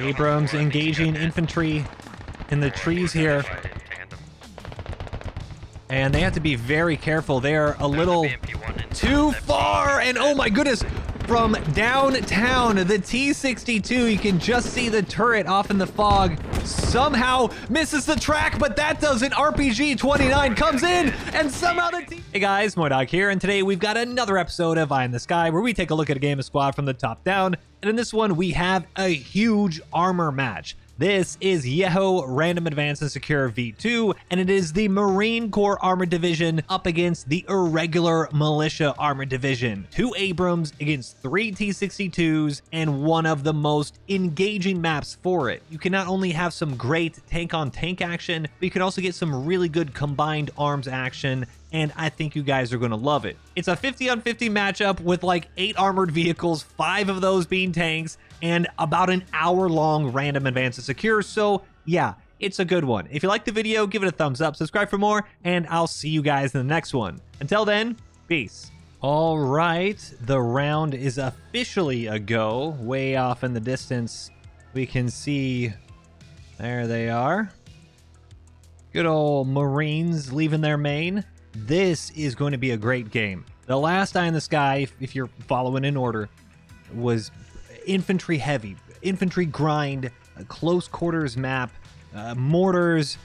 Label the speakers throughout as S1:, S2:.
S1: Abrams engaging infantry in the trees here. And they have to be very careful. They're a little too far. And oh my goodness, from downtown, the T-62, you can just see the turret off in the fog. Somehow misses the track, but that doesn't. RPG-29 comes in, and somehow the team... Hey guys, MoiDawg here, and today we've got another episode of Eye in the Sky, where we take a look at a game of squad from the top down. And in this one, we have a huge armor match. This is Yeho Random Advanced and Secure V2, and it is the Marine Corps Armored Division up against the Irregular Militia Armored Division. 2 Abrams against 3 T-62s, and one of the most engaging maps for it. You can not only have some great tank-on-tank action, but you can also get some really good combined arms action, and I think you guys are going to love it. It's a 50-on-50 matchup with like 8 armored vehicles, 5 of those being tanks, and about an hour-long Random Advanced and Secure, so yeah, it's a good one. If you like the video, give it a thumbs up, subscribe for more, and I'll see you guys in the next one. Until then, peace. All right, the round is officially a go. Way off in the distance, we can see, there they are. Good old Marines leaving their main. This is going to be a great game. The last Eye in the Sky, if you're following in order, was infantry heavy, infantry grind, a close quarters map, mortars,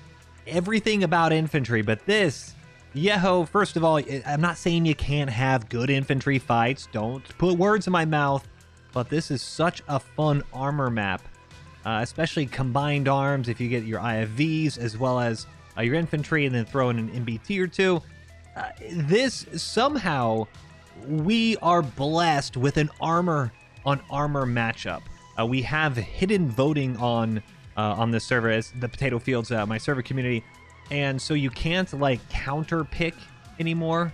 S1: everything about infantry. But this, Yeho, first of all, I'm not saying you can't have good infantry fights. Don't put words in my mouth. But this is such a fun armor map, especially combined arms. If you get your IFVs as well as your infantry and then throw in an MBT or two. This, somehow, we are blessed with an armor on armor matchup. We have hidden voting on this server, as the Potato Fields, my server community, and so you can't like counter pick anymore.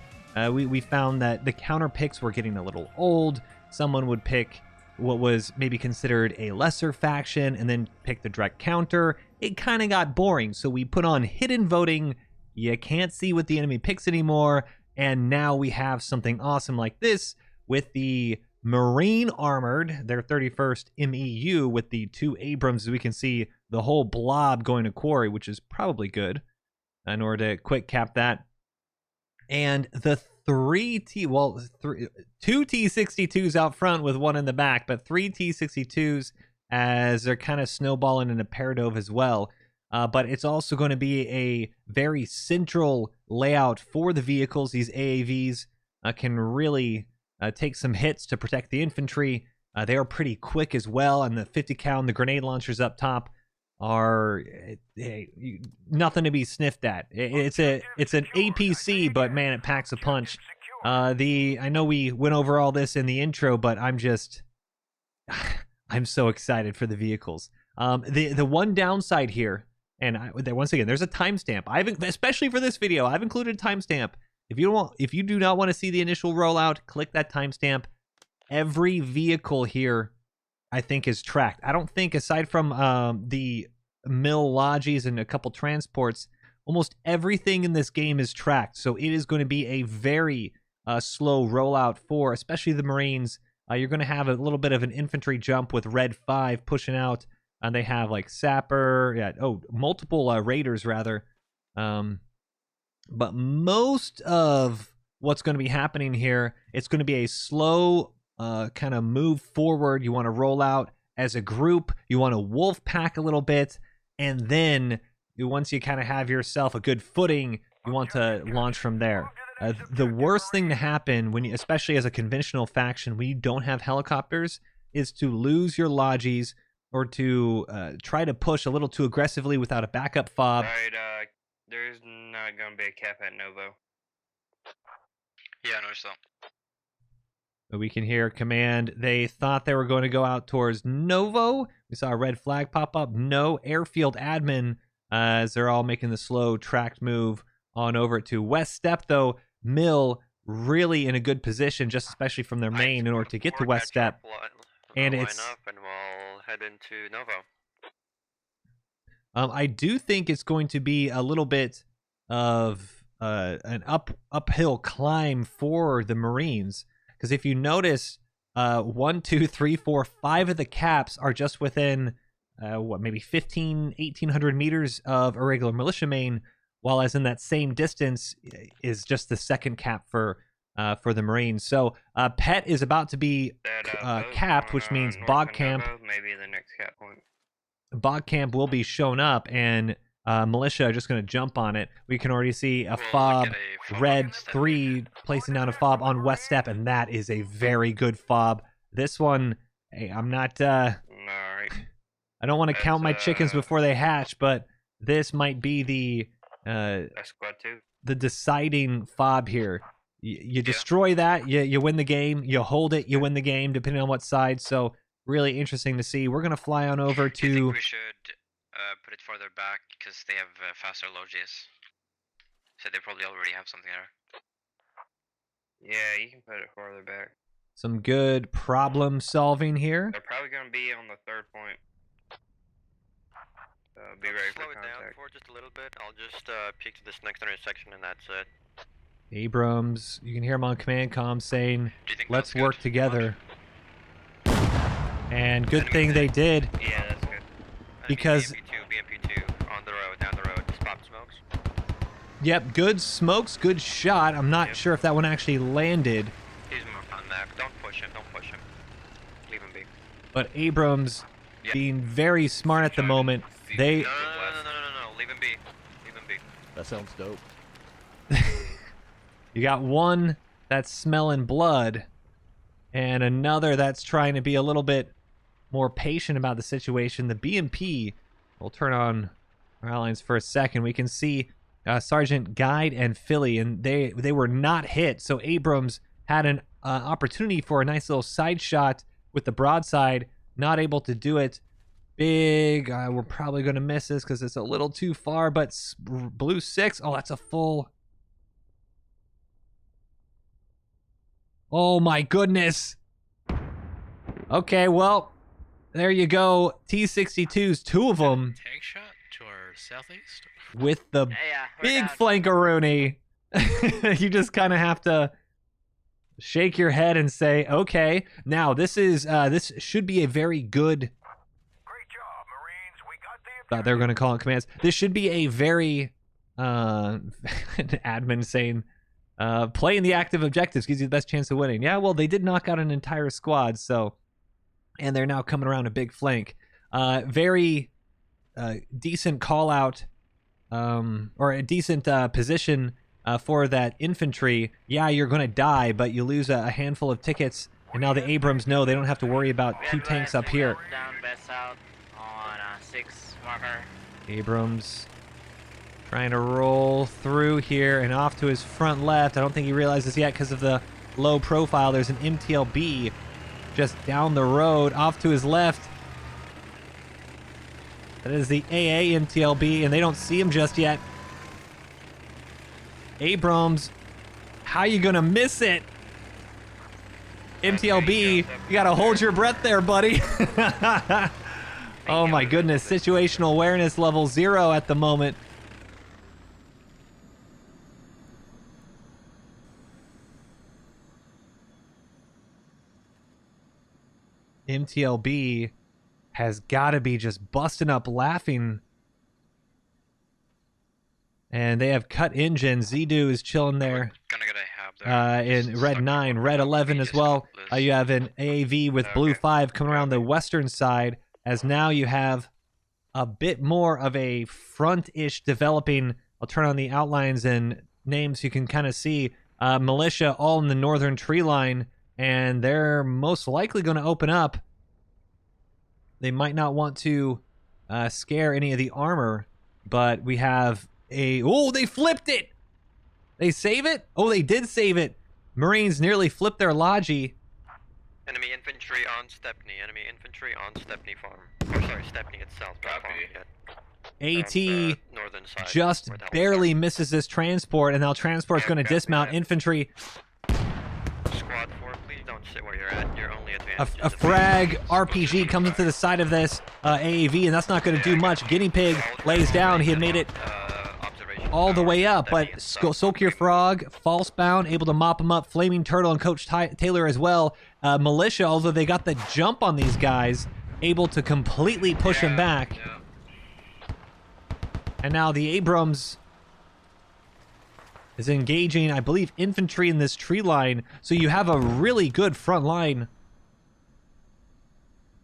S1: We found that the counter picks were getting a little old. Someone would pick what was maybe considered a lesser faction and then pick the direct counter. It kind of got boring, so we put on hidden voting. You can't see what the enemy picks anymore, and now we have something awesome like this with the Marine Armored, their 31st MEU, with the 2 Abrams. As we can see, the whole blob going to quarry, which is probably good in order to quick cap that. And the 2 T-62s out front with 1 in the back, but 3 T-62s as they're kind of snowballing in a paradove as well. But it's also going to be a very central layout for the vehicles. These AAVs can really take some hits to protect the infantry. They are pretty quick as well, and the 50 cal and the grenade launchers up top are nothing to be sniffed at. It's an APC, but man, it packs a punch. I know we went over all this in the intro, but I'm so excited for the vehicles. The one downside here, and once again, there's a timestamp. Especially for this video, I've included a timestamp. If you do not want to see the initial rollout, click that timestamp. Every vehicle here, I think, is tracked. I don't think, aside from the mill lodges and a couple transports, almost everything in this game is tracked. So it is going to be a very slow rollout for, especially the Marines. You're going to have a little bit of an infantry jump with Red 5 pushing out. And they have like Sapper, multiple Raiders rather. But most of what's going to be happening here, it's going to be a slow kind of move forward. You want to roll out as a group. You want to wolf pack a little bit. And then once you kind of have yourself a good footing, you want to launch from there. The worst thing to happen, especially as a conventional faction, when you don't have helicopters, is to lose your lodges or to try to push a little too aggressively without a backup fob.
S2: Alright, there's not gonna be a cap at Novo. Yeah, I know so.
S1: But we can hear command. They thought they were going to go out towards Novo. We saw a red flag pop up. No. Airfield admin, as they're all making the slow tracked move on over to West Step, though. Mill really in a good position, just especially from their main, in order to get to West Step. And it's...
S2: and we'll head into Novo.
S1: I do think it's going to be a little bit of an uphill climb for the Marines, because if you notice, 1, 2, 3, 4, 5 of the caps are just within maybe 1,800 meters of irregular militia main, while as in that same distance is just the second cap for the Marines. So PET is about to be capped, which means Bog Camp.
S2: Maybe the next cap point.
S1: Bog Camp will be shown up, and militia are just going to jump on it. We can already see a fob, Red 3 placing down a fob on West Step, and that is a very good fob. This one, hey, I'm not... I don't want to count my chickens before they hatch, but this might be the
S2: squad 2.
S1: The deciding fob here. You destroy that, you win the game. You hold it, you win the game, depending on what side. So really interesting to see. We're going to fly on over to...
S3: Do you think we should put it further back because they have faster logies? So they probably already have something there.
S2: Yeah, you can put it farther back.
S1: Some good problem solving here.
S2: They're probably going to be on the 3rd point. So be ready for
S4: slow it
S2: contact.
S4: down for just a little bit. I'll just peek to this next intersection and that's it.
S1: Abrams, you can hear him on command comm saying,
S3: Do you think
S1: let's
S3: that's good?
S1: work together. And good thing they did,
S2: Yeah, that's good.
S1: because...
S4: BMP2 on the road, down the road, spot smokes.
S1: Yep, good smokes, good shot. I'm not sure if that one actually landed.
S4: He's on that. Don't push him, don't push him. Leave him be.
S1: But Abrams being very smart at the moment. They...
S4: No, leave him be. Leave him be.
S5: That sounds dope.
S1: You got one that's smelling blood, and another that's trying to be a little bit more patient about the situation. The BMP, we'll turn on our outlines for a second. We can see Sergeant Guide and Philly, and they were not hit. So Abrams had an opportunity for a nice little side shot with the broadside, not able to do it. Big, we're probably going to miss this because it's a little too far, but Blue 6, oh, that's a full... Oh my goodness. Okay, well, there you go. T-62s, 2 of them.
S6: Tank shot to our southeast.
S1: With the big flankaroonie. You just kind of have to shake your head and say, okay. Now, this should be a very good...
S7: Great job, Marines. We got the...
S1: Thought they were going to call it commands. This should be a very... admin saying... playing the active objectives gives you the best chance of winning. Yeah, well, they did knock out an entire squad, so... And they're now coming around a big flank. Very decent call-out, or a decent position for that infantry. Yeah, you're going to die, but you lose a handful of tickets. And now the Abrams know they don't have to worry about 2 tanks up here.
S8: Down west south on 6 marker.
S1: Abrams... trying to roll through here and off to his front left. I don't think he realizes yet because of the low profile. There's an MTLB just down the road off to his left. That is the AA MTLB, and they don't see him just yet. Abrams, how you gonna miss it? MTLB, you gotta hold your breath there, buddy. Oh my goodness, situational awareness level 0 at the moment. MTLB has got to be just busting up laughing. And they have cut engine. Zidu is chilling there. In red 9, red 11 as well. You have an AAV with blue 5 coming around the western side, as now you have a bit more of a front-ish developing. I'll turn on the outlines and names. You can kind of see militia all in the northern tree line, and they're most likely going to open up. They might not want to scare any of the armor, but we have a... Oh, they flipped it! They save it? Oh, they did save it. Marines nearly flipped their Logi.
S4: Enemy infantry on Stepney. Enemy infantry on Stepney farm. Or sorry, Stepney itself.
S1: AT
S4: northern side,
S1: just barely misses this transport, and now transport's going to dismount infantry.
S4: Squad 4, please don't sit where you're at. You're only advanced.
S1: A frag RPG comes into the side of this AAV, and that's not going to do much. Guinea Pig lays down. He had made it all the way up, but Sulkier Frog, false bound, able to mop him up. Flaming Turtle and Coach Taylor as well. Militia, although they got the jump on these guys, able to completely push him back. And now the Abrams is engaging, I believe, infantry in this tree line. So you have a really good front line.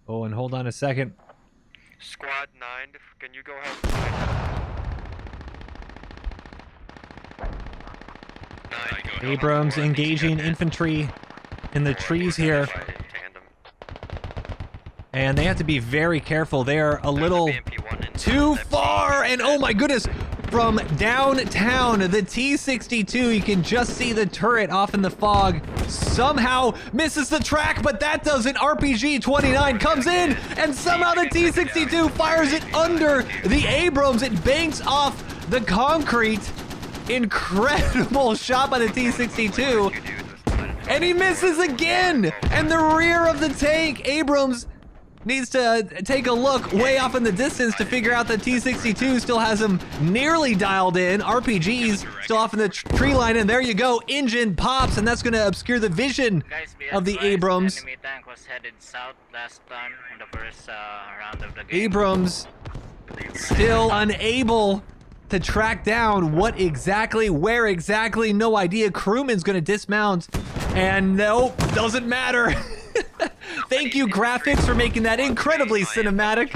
S1: Oh, and hold on a second.
S4: Squad 9, can you go help? 9,
S1: Abrams engaging infantry in the trees here. And they have to be very careful. They are a little too far. And oh my goodness, from downtown, the T-62, you can just see the turret off in the fog. Somehow misses the track, but that doesn't. RPG-29 comes in, and somehow the T-62 fires it under the Abrams. It banks off the concrete. Incredible shot by the T-62. And he misses again. And the rear of the tank, Abrams, needs to take a look way off in the distance to figure out that T-62 still has him nearly dialed in. RPG's still off in the tree line, and there you go. Engine pops, and that's going to obscure the vision of the Abrams.
S8: Enemy tank was headed south last time in the first round of the game.
S1: Abrams still unable to track down what exactly, where exactly, no idea. Crewman's going to dismount, and nope, doesn't matter. Thank you, graphics, for making that incredibly cinematic.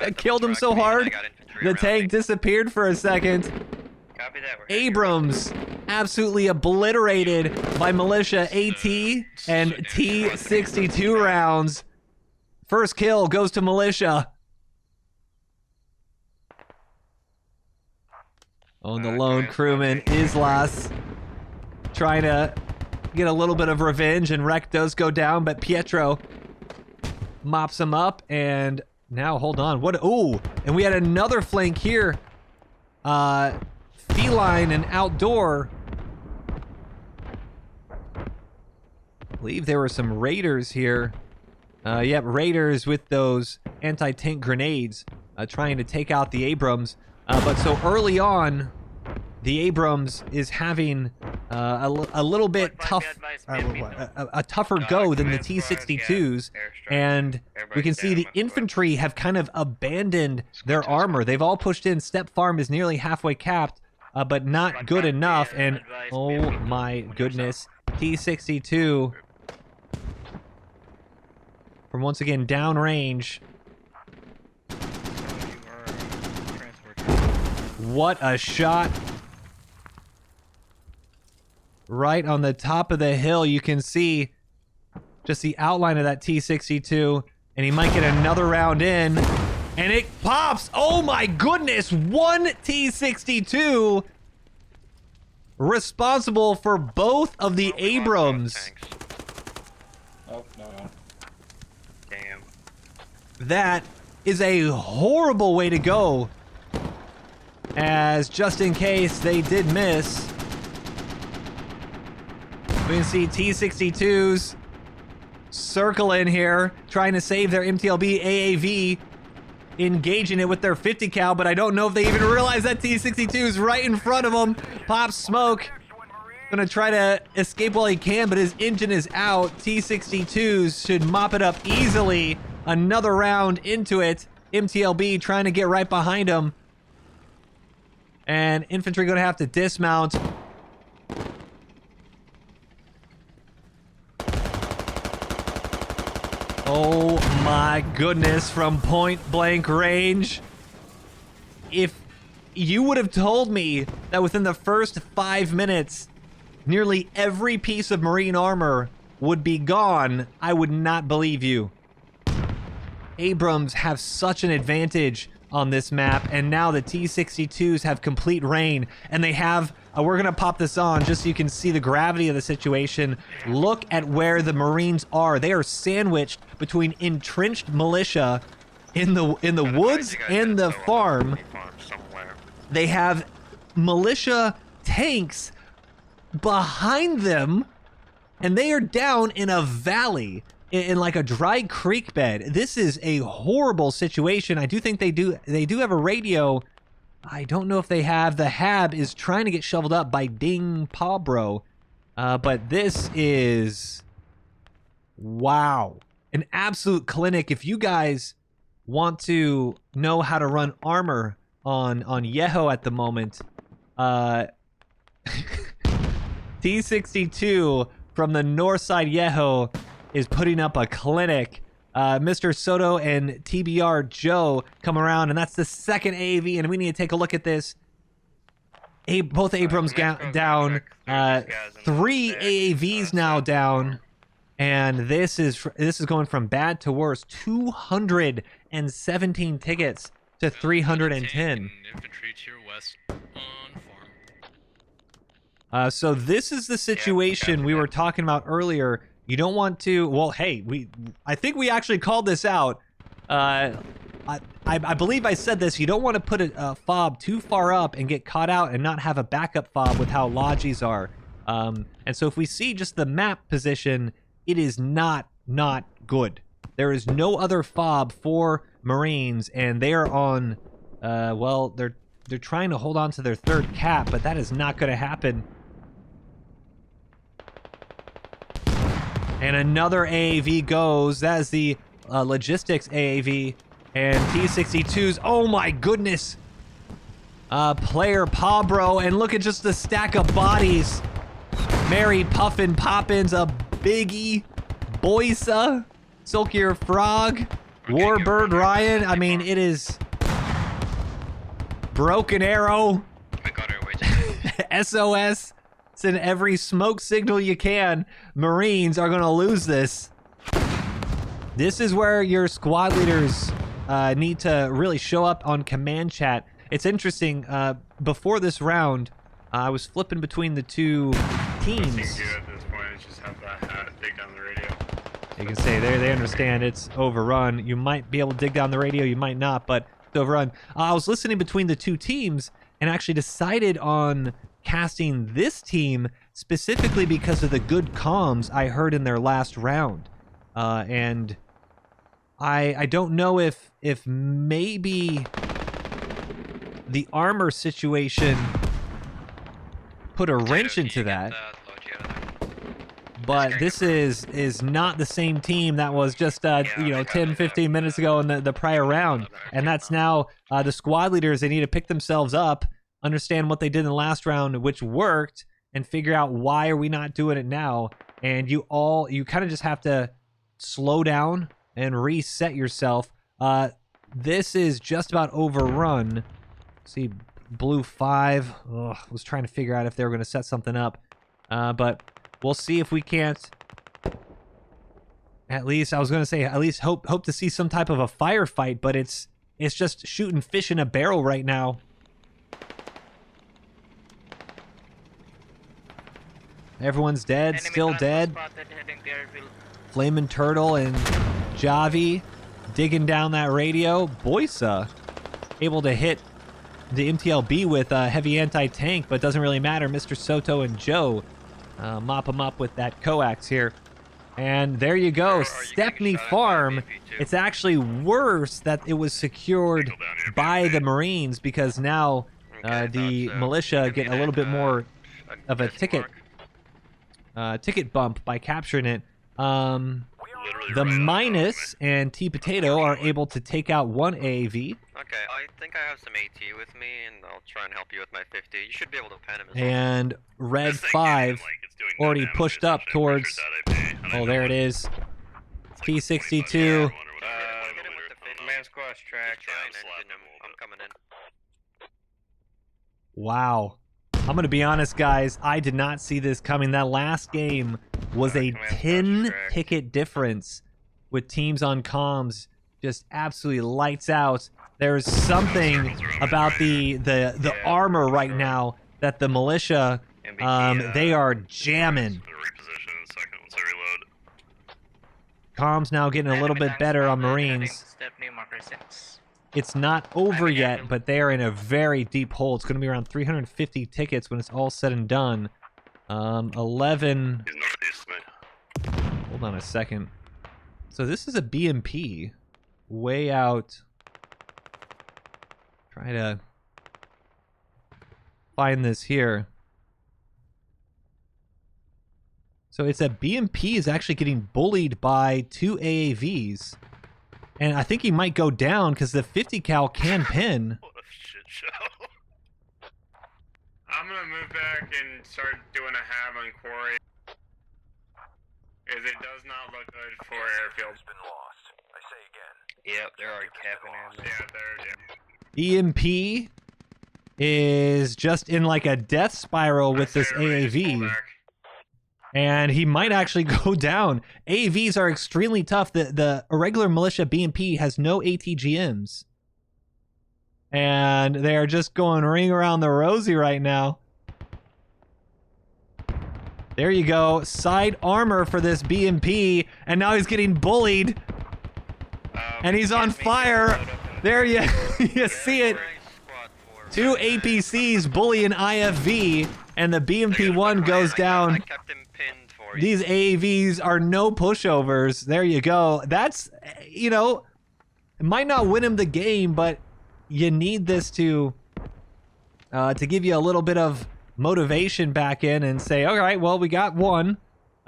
S1: That killed him so hard, the tank disappeared for a second. Abrams absolutely obliterated by militia AT and T-62 rounds. First kill goes to militia. Oh, and the lone crewman, Islas, trying to get a little bit of revenge, and Wreck does go down, but Pietro mops him up, and now, hold on, what, ooh, and we had another flank here, feline and outdoor. I believe there were some raiders here. Yep, raiders with those anti-tank grenades, trying to take out the Abrams, but so early on, the Abrams is having a little bit tough, a tougher go than the T-62s, and we can see the infantry have kind of abandoned their armor. They've all pushed in. Step farm is nearly halfway capped, but not good enough, and oh my goodness, T-62 from once again downrange. What a shot. Right on the top of the hill, you can see just the outline of that T-62, and he might get another round in, and it pops. Oh my goodness, one T-62 responsible for both of the Abrams.
S2: Oh, no. Damn.
S1: That is a horrible way to go, as just in case they did miss. We can see T-62s circling here, trying to save their MTLB AAV, engaging it with their 50 cal, but I don't know if they even realize that T-62 is right in front of them. Pops smoke. Gonna try to escape while he can, but his engine is out. T-62s should mop it up easily. Another round into it. MTLB trying to get right behind him. And infantry gonna have to dismount. Oh my goodness, from point blank range. If you would have told me that within the first 5 minutes, nearly every piece of marine armor would be gone, I would not believe you. Abrams have such an advantage on this map, and now the T-62s have complete reign, and they have, we're gonna pop this on just so you can see the gravity of the situation. Look at where the Marines are. They are sandwiched between entrenched militia in the woods and the farm. They have militia tanks behind them, and they are down in a valley, in like a dry creek bed. This is a horrible situation. I do think they do have a radio. I don't know if they have. The Hab is trying to get shoveled up by Ding Pabro. But this is... wow. an absolute clinic. If you guys want to know how to run armor on Yeho at the moment, T-62 from the north side Yeho is putting up a clinic. Mr. Soto and TBR Joe come around, and that's the second AAV, and we need to take a look at this. Both Abrams down. 3 AAVs now down. And this is going from bad to worse. 217 tickets to 310.
S6: Infantry to your west on farm.
S1: So this is the situation we were talking about earlier. You don't want to. Well, hey, I think we actually called this out. I believe I said this. You don't want to put a fob too far up and get caught out and not have a backup fob with how logis are. And so if we see just the map position, it is not good. There is no other fob for Marines, and they are on, well, they're trying to hold on to their third cap, but that is not going to happen. And another AAV goes. That is the logistics AAV, and T-62s. Oh my goodness. Player Pabro, and look at just the stack of bodies. Mary Puffin Poppins, a Biggie, Boysa, Silkier Frog, Warbird Ryan. I mean, it is Broken Arrow, SOS. Send every smoke signal you can. Marines are going to lose this. This is where your squad leaders need to really show up on command chat. It's interesting. Before this round, I was flipping between the two teams. You can say they understand it's overrun. You might be able to dig down the radio, you might not, but it's overrun. I was listening between the two teams and actually decided on casting this team specifically because of the good comms I heard in their last round. And I don't know if maybe the armor situation put a wrench into that. But this is not the same team that was just 10-15 minutes ago in the prior round, and that's now the squad leaders. They need to pick themselves up, understand what they did in the last round, which worked, and figure out why are we not doing it now. And you kind of just have to slow down and reset yourself. This is just about overrun. See, blue 5. Ugh, was trying to figure out if they were going to set something up, but we'll see if we can't. At least, I was going to say, at least hope to see some type of a firefight, but it's just shooting fish in a barrel right now. Everyone's dead,
S8: Enemy
S1: still dead. Flamin' Turtle and Javi digging down that radio. Boysa able to hit the MTLB with a heavy anti-tank, but doesn't really matter. Mr. Soto and Joe mop him up with that coax here. And there you go, Stepney Farm. It's actually worse that it was secured by the Marines, because now the militia get a little bit more of a ticket bump by capturing it. The Minus and T-Potato are able to take out one AAV.
S4: Okay, I think I have some AT with me, and I'll try and help you with my 50. You should be able to pen him as well.
S1: And Red 5 already pushed up towards... Oh, there it is. T-62.
S2: Command squash track.
S4: I'm coming in.
S1: Wow. I'm going to be honest, guys. I did not see this coming. That last game was a 10-ticket difference with teams on comms. Just absolutely lights out. There's something about the armor right now that the militia, they are jamming. Comms now getting a little bit better on Marines. It's not over yet, but they are in a very deep hole. It's going to be around 350 tickets when it's all said and done. 11... Hold on a second. So this is a BMP. Way out. Try to find this here. So it's that BMP is actually getting bullied by 2 AAVs. And I think he might go down because the 50 cal can pin.
S7: What a shit show. I'm gonna move back and start doing a hab on quarry. As it does not look good for airfield. Has been lost. I say again.
S2: Yep, they're already capping him.
S7: Yeah, they're
S1: EMP is just in like a death spiral with this AAV. And he might actually go down. AAVs are extremely tough. The irregular militia BMP has no ATGMs. And they're just going ring around the rosy right now. There you go. Side armor for this BMP. And now he's getting bullied. And he's on fire. There you, you see it. 2 APCs bullying IFV. And the BMP-1 goes down.
S4: I kept him pinned for you.
S1: These AAVs are no pushovers. There you go. That's, you know, it might not win him the game, but you need this to give you a little bit of motivation back in and say, all right, well, we got one.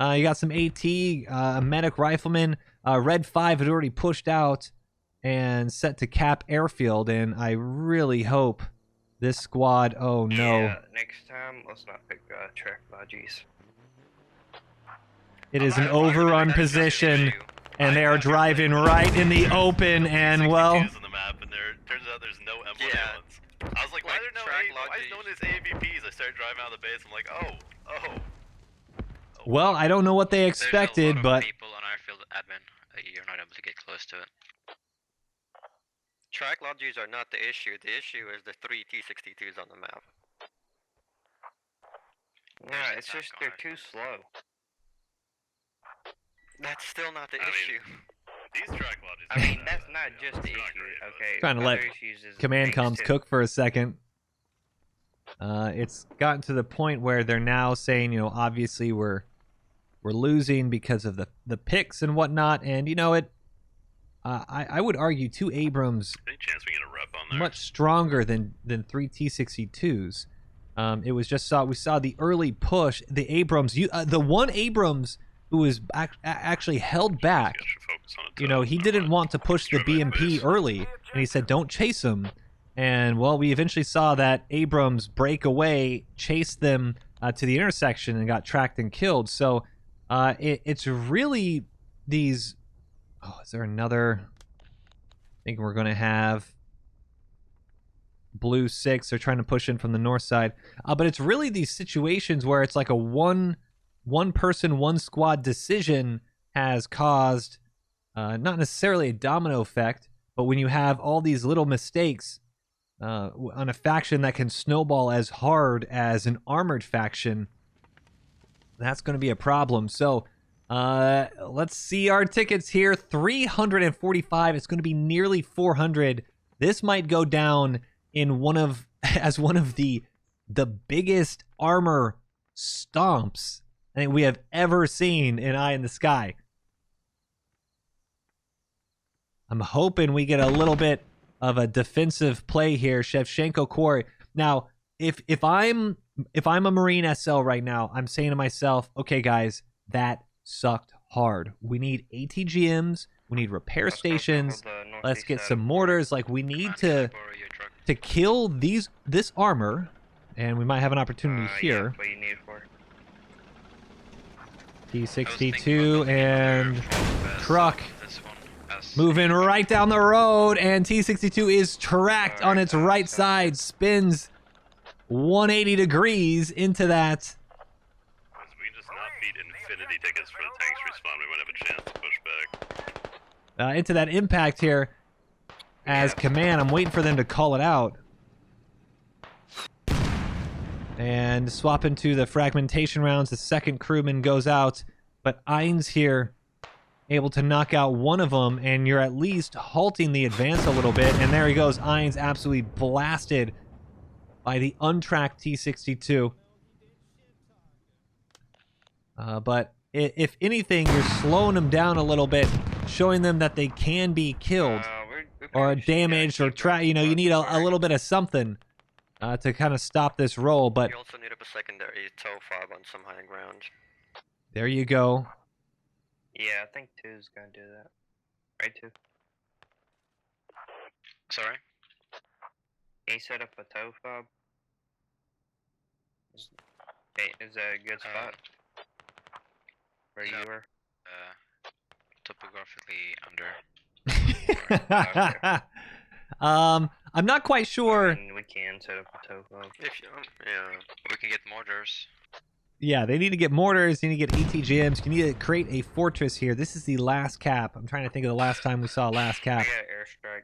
S1: You got some AT, a medic rifleman. Red 5 had already pushed out and set to cap airfield, and I really hope this squad, oh no.
S2: Yeah, next time, let's not pick track lodges.
S1: It is an overrun position, and they are driving right in the open, and well...
S5: On the map, and turns out there's no M1 ones. I was like, why is no one is AVPs? I started driving out of the base, I'm like, oh.
S1: Well, I don't know what they expected,
S3: There's a lot
S1: but...
S3: of people on airfield admin. You're not able to get close to it.
S4: Track lodges are not the issue. The issue is the 3 T-62s on the map.
S2: No, it's just they're too slow.
S4: That's still not the
S5: I mean,
S4: issue.
S5: These track lodges.
S2: I mean, that's not just the
S5: it's not
S2: issue,
S5: great, but-
S2: okay?
S1: Trying to let
S2: Other issues is
S1: command
S2: things
S1: comms
S2: too.
S1: cook for a second. It's gotten to the point where they're now saying, you know, obviously we're losing because of the picks and whatnot, and you know it. I would argue 2 Abrams
S5: Any chance we get a rep on there?
S1: much stronger than 3 T-62s. It was just we saw the early push. The Abrams, the one Abrams who was actually held back.
S5: You should focus on it,
S1: You know, he didn't want to push the BMP early, and he said, "Don't chase him." And well, we eventually saw that Abrams break away, chase them to the intersection, and got tracked and killed. So it's really these. Oh, is there another? I think we're going to have Blue 6. They're trying to push in from the north side. But it's really these situations where it's like a one person, one squad decision has caused not necessarily a domino effect, but when you have all these little mistakes on a faction that can snowball as hard as an armored faction, that's going to be a problem. So let's see our tickets here. 345. It's going to be nearly 400. This might go down in one of the biggest armor stomps I think we have ever seen in Eye in the Sky. I'm hoping we get a little bit of a defensive play here. Shevchenko Quarry. Now, if I'm a Marine SL right now, I'm saying to myself, okay, guys, that sucked hard. We need ATGMs. We need repair stations. Let's get some mortars. Like, we need to kill this armor, and we might have an opportunity here.
S2: Yeah, what you need for.
S1: T-62 and truck moving right down the road, and T-62 is tracked on its right side, spins 180 degrees into that.
S5: If we just not beat infinity tickets for the tanks respawn, we might have a chance to push back.
S1: Into that impact here as command. I'm waiting for them to call it out. And swap into the fragmentation rounds. The second crewman goes out, but Ainz here able to knock out one of them, and you're at least halting the advance a little bit. And there he goes. Ainz absolutely blasted by the untracked T-62. But if anything, you're slowing them down a little bit, showing them that they can be killed or damaged or you know, you need a little bit of something to kind of stop this roll. But
S4: You also need a secondary tow fob on some high ground.
S1: There you go.
S2: Yeah, I think 2's gonna do that. Right, 2?
S3: Sorry?
S2: Can you set up a tow fob? Is that a good spot? Where you were?
S3: Topographically under.
S1: I'm not quite sure.
S2: I mean, we can set up a tow fob.
S4: If you, yeah,
S3: We can get mortars.
S1: Yeah, they need to get mortars, they need to get ATGMs. You need to create a fortress here. This is the last cap. I'm trying to think of the last time we saw a last
S2: I
S1: cap.
S2: got airstrike.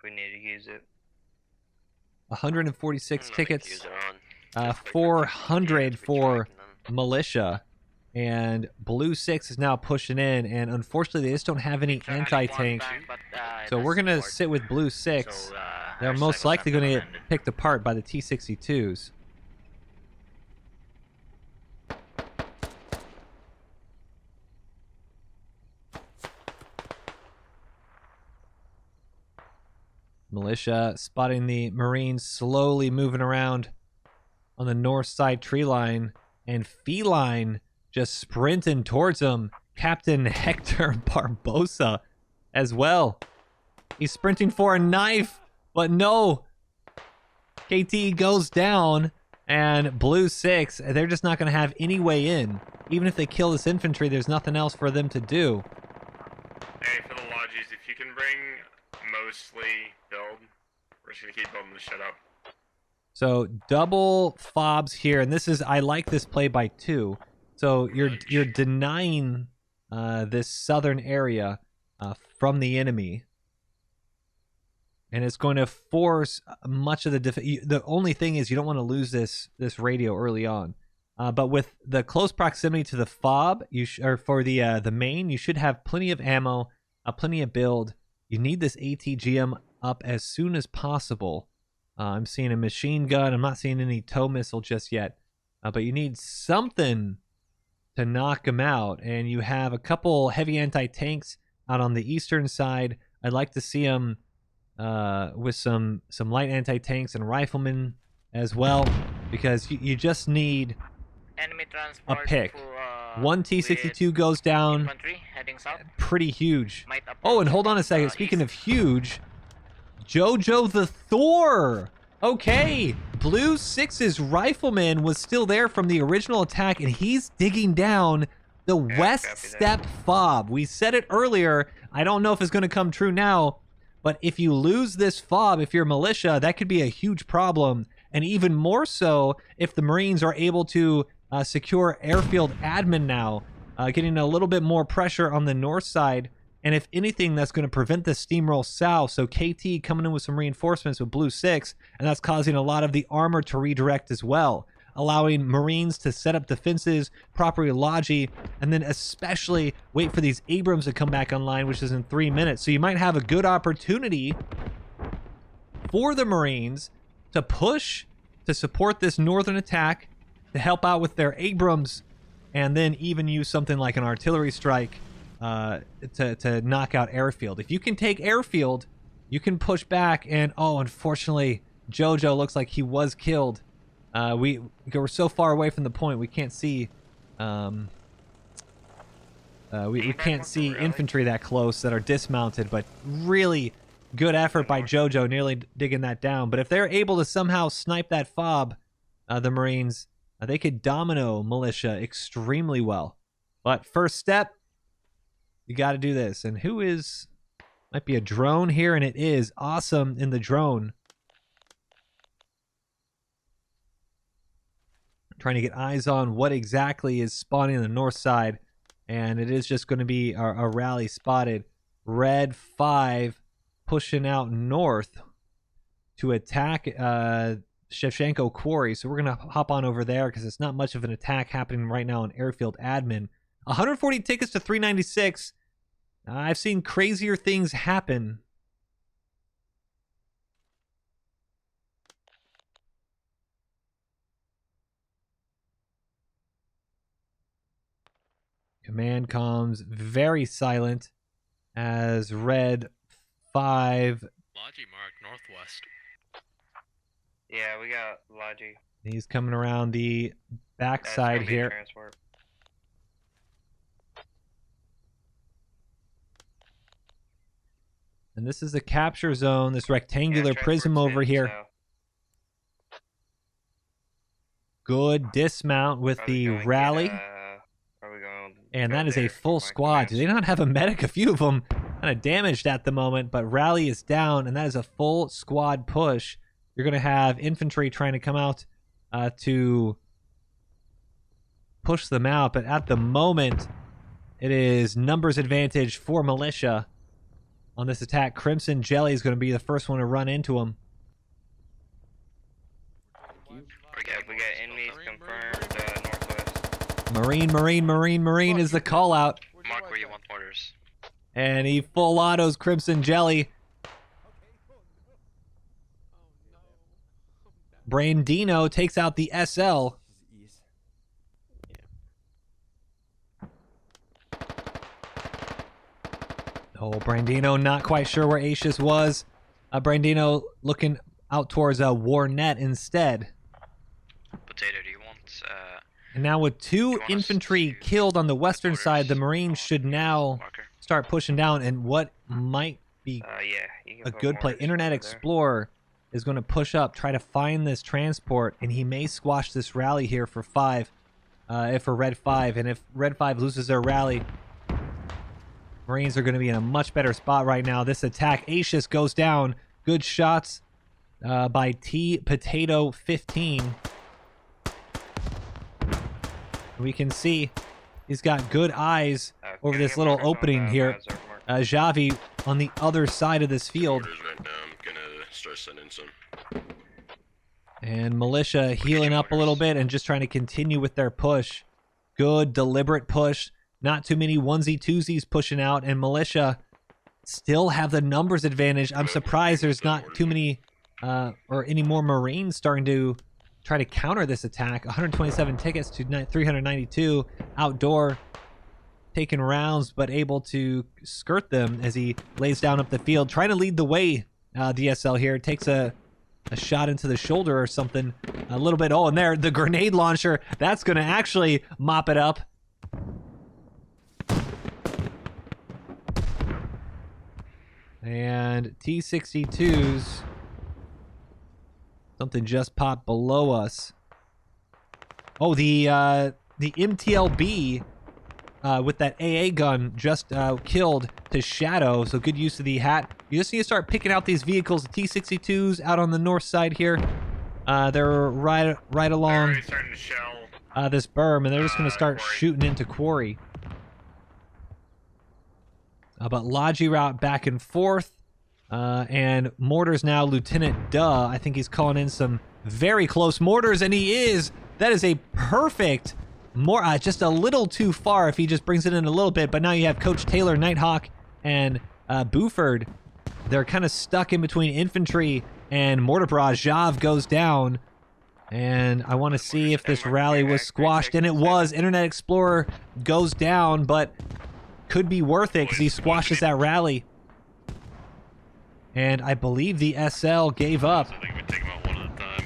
S2: We need to use it.
S1: 146 tickets.
S4: use it on.
S1: 400 for
S4: Kraken then.
S1: militia. And Blue 6 is now pushing in, and unfortunately they just don't have any anti-tanks. So we're going to sit with Blue 6. They're most likely going to get picked apart by the T-62s. Militia spotting the Marines slowly moving around on the north side tree line, and Feline just sprinting towards them. Captain Hector Barbosa as well. He's sprinting for a knife, but no. KT goes down, and Blue 6, they're just not going to have any way in. Even if they kill this infantry, there's nothing else for them to do.
S7: Hey, for the lodges, if you can bring mostly build, we're just gonna keep building this shit up.
S1: So double fobs here, and this is, I like this play by 2. So you're denying this southern area from the enemy, and it's going to force much of the the only thing is you don't want to lose this radio early on. But with the close proximity to the fob, or for the main, you should have plenty of ammo, plenty of build. You need this ATGM up as soon as possible. I'm seeing a machine gun. I'm not seeing any tow missile just yet. But you need something to knock them out. And you have a couple heavy anti-tanks out on the eastern side. I'd like to see them with some light anti-tanks and riflemen as well. Because you just need
S8: Enemy
S1: a
S8: transport
S1: pick.
S8: to,
S1: One T-62 goes down.
S8: infantry heading south.
S1: Pretty huge.
S8: Might approach
S1: Oh, and hold on a second.
S8: from,
S1: Speaking
S8: east.
S1: of huge, Jojo the Thor. Okay, Blue 6's rifleman was still there from the original attack, and he's digging down the West
S2: copy that.
S1: Step fob. We said it earlier. I don't know if it's going to come true now, but if you lose this fob, if you're militia, that could be a huge problem. And even more so if the Marines are able to secure airfield admin now, getting a little bit more pressure on the north side. And if anything, that's going to prevent the steamroll south. So KT coming in with some reinforcements with Blue 6, and that's causing a lot of the armor to redirect as well, allowing Marines to set up defenses, properly logi, and then especially wait for these Abrams to come back online, which is in 3 minutes. So you might have a good opportunity for the Marines to push to support this northern attack, to help out with their Abrams, and then even use something like an artillery strike to knock out airfield. If you can take airfield, you can push back. And oh, unfortunately, Jojo looks like he was killed. We're so far away from the point we can't see. We can't see infantry that close that are dismounted. But really good effort by Jojo, nearly digging that down. But if they're able to somehow snipe that fob, the Marines, they could domino militia extremely well. But first step, you got to do this. And who is... Might be a drone here, and it is awesome in the drone. Trying to get eyes on what exactly is spawning on the north side. And it is just going to be a rally spotted. Red 5 pushing out north to attack Shevchenko Quarry. So we're going to hop on over there because it's not much of an attack happening right now on airfield admin. 140 tickets to 396. I've seen crazier things happen. Command comms very silent as Red 5.
S6: Logi mark northwest.
S2: Yeah, we got Logi.
S1: He's coming around the backside here.
S2: Transport.
S1: And this is the capture zone, this rectangular prism over here. Good dismount with the rally. And that is a full squad. Do they not have a medic? A few of them kind of damaged at the moment, but rally is down, and that is a full squad push. You're going to have infantry trying to come out to push them out, but at the moment, it is numbers advantage for militia on this attack. Crimson Jelly is going to be the first one to run into them.
S2: We got enemies confirmed
S1: northwest. Marine is the call out.
S3: Mark where you want mortars.
S1: And he full autos Crimson Jelly. Brandino takes out the SL. Oh, Brandino not quite sure where Acius was. Brandino looking out towards Warnet instead.
S3: Potato, do you want...
S1: and now with two infantry killed on the western side, the Marines should now start pushing down. And what might be a good play, Internet Explorer is going to push up, try to find this transport, and he may squash this rally here for 5, for Red 5. And if Red 5 loses their rally, Marines are going to be in a much better spot right now. This attack, Acius goes down. Good shots by T-Potato 15. We can see he's got good eyes over this little opening here. Javi on the other side of this field. And militia healing up a little bit and just trying to continue with their push. Good, deliberate push. Not too many onesie twosies pushing out, and militia still have the numbers advantage. I'm surprised there's not too many or any more Marines starting to try to counter this attack. 127 tickets to 392. Outdoor taking rounds, but able to skirt them as he lays down up the field. Trying to lead the way, DSL here. Takes a shot into the shoulder or something. A little bit. Oh, and there, the grenade launcher. That's going to actually mop it up. And T-62s. Something just popped below us. Oh, the MTLB with that AA gun just killed to Shadow. So good use of the hat. You just need to start picking out these vehicles. The T-62s out on the north side here. They're right along this berm, and they're just going to start shooting into quarry. But Logi route back and forth. And mortars now, Lieutenant Duh. I think he's calling in some very close mortars, and he is. That is a perfect just a little too far if he just brings it in a little bit. But now you have Coach Taylor, Nighthawk, and Buford. They're kind of stuck in between infantry and mortar barrage. Jav goes down. And I want to see if this rally was squashed, and it was. Internet Explorer goes down, but could be worth it because he squashes that rally. And I believe the SL gave up.
S5: I think we take them out one at a time.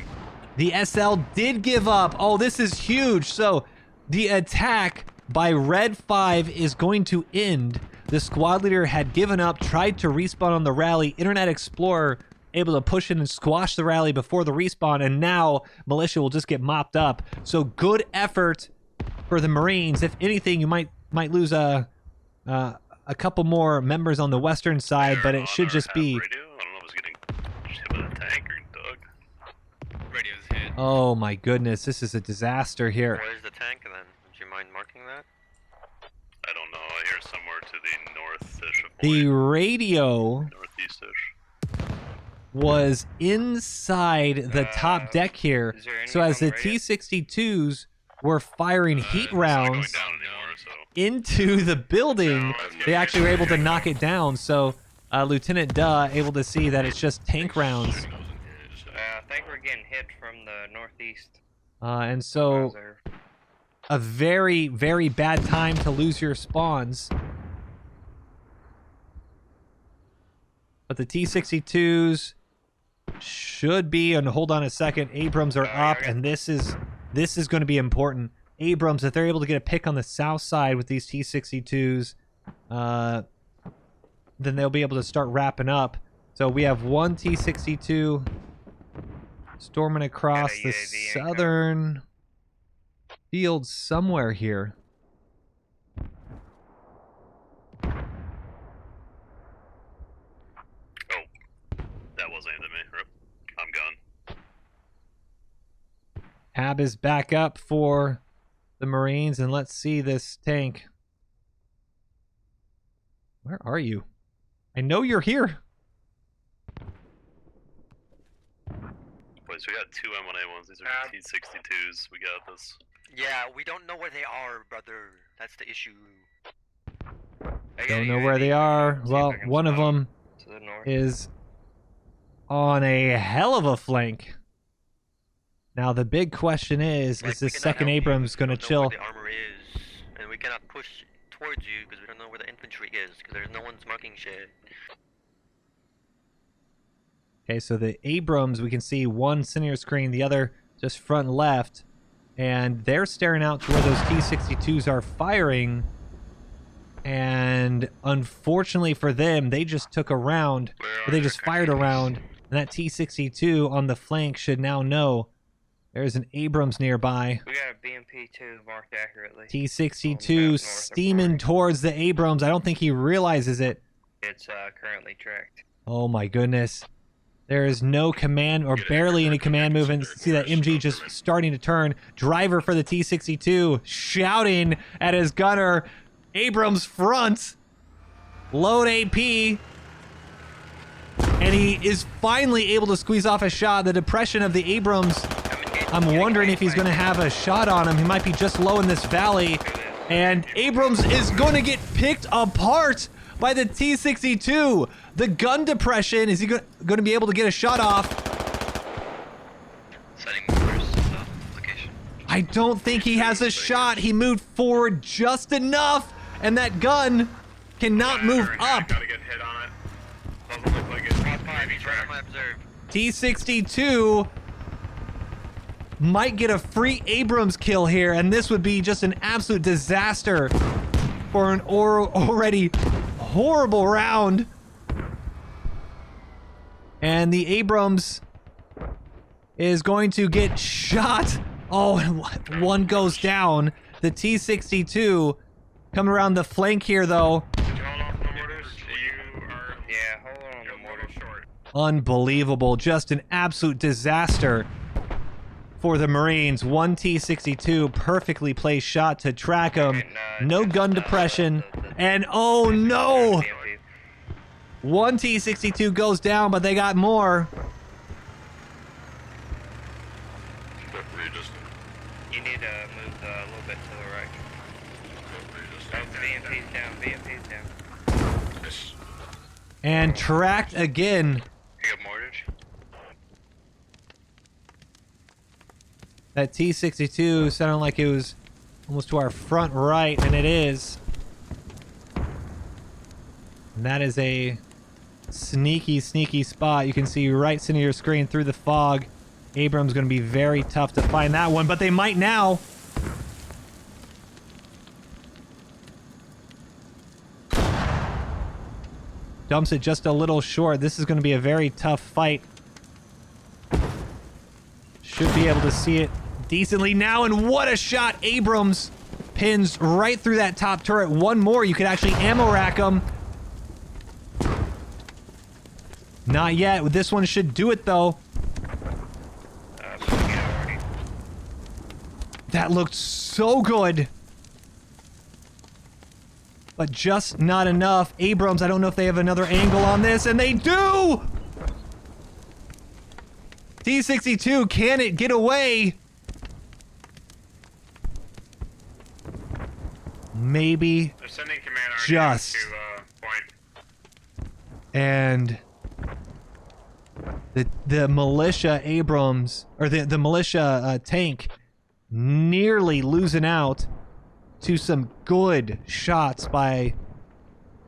S1: The SL did give up. Oh, this is huge. So the attack by Red 5 is going to end. The squad leader had given up, tried to respawn on the rally. Internet Explorer able to push in and squash the rally before the respawn, and now militia will just get mopped up. So good effort for the Marines. If anything, you might lose a couple more members on the western side, but it should just be...
S5: I don't know if it's getting hit with a tank or dog.
S6: Radio's hit.
S1: Oh my goodness, this is a disaster here.
S4: Where's the tank then? Would you mind marking that?
S5: I don't know. I hear somewhere to the north-ish of
S1: The radio
S5: northeast-ish.
S1: was inside the top deck here,
S2: is there any
S1: so as
S2: on
S1: the
S2: radio?
S1: T-62s were firing heat
S5: It's not going
S1: rounds
S5: down anymore, so.
S1: into the building, they actually were able to knock it down. So Lieutenant Duh able to see that it's just tank rounds.
S2: I think we're getting hit from the northeast.
S1: And so a very, very bad time to lose your spawns. But the T-62s should be, and hold on a second, Abrams are up, and this is going to be important. Abrams, if they're able to get a pick on the south side with these T-62s, then they'll be able to start wrapping up. So we have one T-62 storming across the southern field somewhere here.
S5: That was aimed at me. Rip. I'm gone.
S1: Hab is back up for the Marines, and let's see this tank. Where are you? I know you're here.
S5: Boys, we got two M1A1s. These are T-62s. We got this.
S4: Yeah, we don't know where they are, brother. That's the issue.
S1: Don't know where they are. Well, one of them
S2: to the north.
S1: is on a hell of a flank. Now the big question is
S4: Like,
S1: this second Abrams going to chill?
S4: Where the armor is, and we cannot push towards you because we don't know where the infantry is because there's no one's marking shit.
S1: Okay, so the Abrams, we can see one center screen, the other just front left, and they're staring out to where those T-62s are firing. And unfortunately for them, they just took a round, or they just fired a round, and that T-62 on the flank should now know there's an Abrams nearby.
S2: We got a BMP-2 marked accurately.
S1: T-62 steaming towards the Abrams. I don't think he realizes it.
S2: It's currently tracked.
S1: Oh my goodness. There is no command, or barely any command movement. See that MG just starting to turn. Driver for the T-62 shouting at his gunner. Abrams front. Load AP. And he is finally able to squeeze off a shot. The depression of the Abrams, I'm wondering if he's going to have a shot on him. He might be just low in this valley. And Abrams is going to get picked apart by the T-62. The gun depression, is he going to be able to get a shot off?
S3: Setting first location.
S1: I don't think he has a shot. He moved forward just enough, and that gun cannot move up.
S7: Gotta get hit on it. Doesn't look like it's maybe tracked.
S1: T-62 might get a free Abrams kill here, and this would be just an absolute disaster for an already horrible round. And the Abrams is going to get shot. Oh, and one goes down. The T-62 coming around the flank here, though.
S7: Hold on the mortars.
S2: Yeah, hold on the mortar short.
S1: Unbelievable. Just an absolute disaster for the Marines. One T-62 perfectly placed shot to track him. No gun depression. And oh no! One T-62 goes down, but they got more.
S2: You need to move a little bit to the right. BMP's down, BMP's down.
S1: And tracked again.
S3: You got mortgage?
S1: That T-62 sounded like it was almost to our front right, and it is. And that is a sneaky, sneaky spot. You can see right center of your screen through the fog. Abrams going to be very tough to find that one, but they might now. Dumps it just a little short. This is going to be a very tough fight. Should be able to see it decently now, and what a shot. Abrams pins right through that top turret. One more, you could actually ammo rack him. Not yet. This one should do it, though. That looked so good. But just not enough. Abrams, I don't know if they have another angle on this, and they do! T-62, can it get away? Maybe.
S7: They're sending command
S1: Just.
S7: to point.
S1: And the militia Abrams, or the militia tank, nearly losing out to some good shots by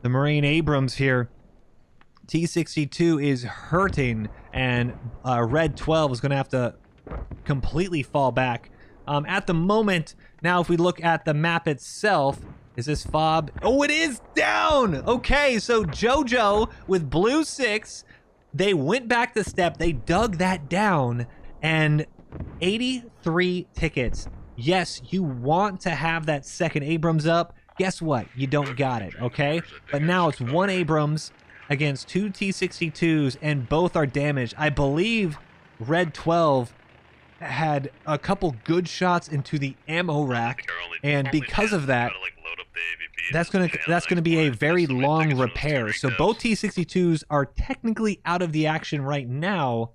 S1: the Marine Abrams here. T-62 is hurting, and Red 12 is going to have to completely fall back. At the moment, now if we look at the map itself, Is this fob? Oh, it is down! Okay, so JoJo with blue 6, they went back the step, they dug that down, and 83 tickets. Yes, you want to have that second Abrams up. Guess what? You don't got it, okay? But now it's 1 Abrams against 2 T-62s, and both are damaged. I believe Red 12 had a couple good shots into the ammo rack, and because of that, that's gonna be a very long repair. So both T-62s are technically out of the action right now,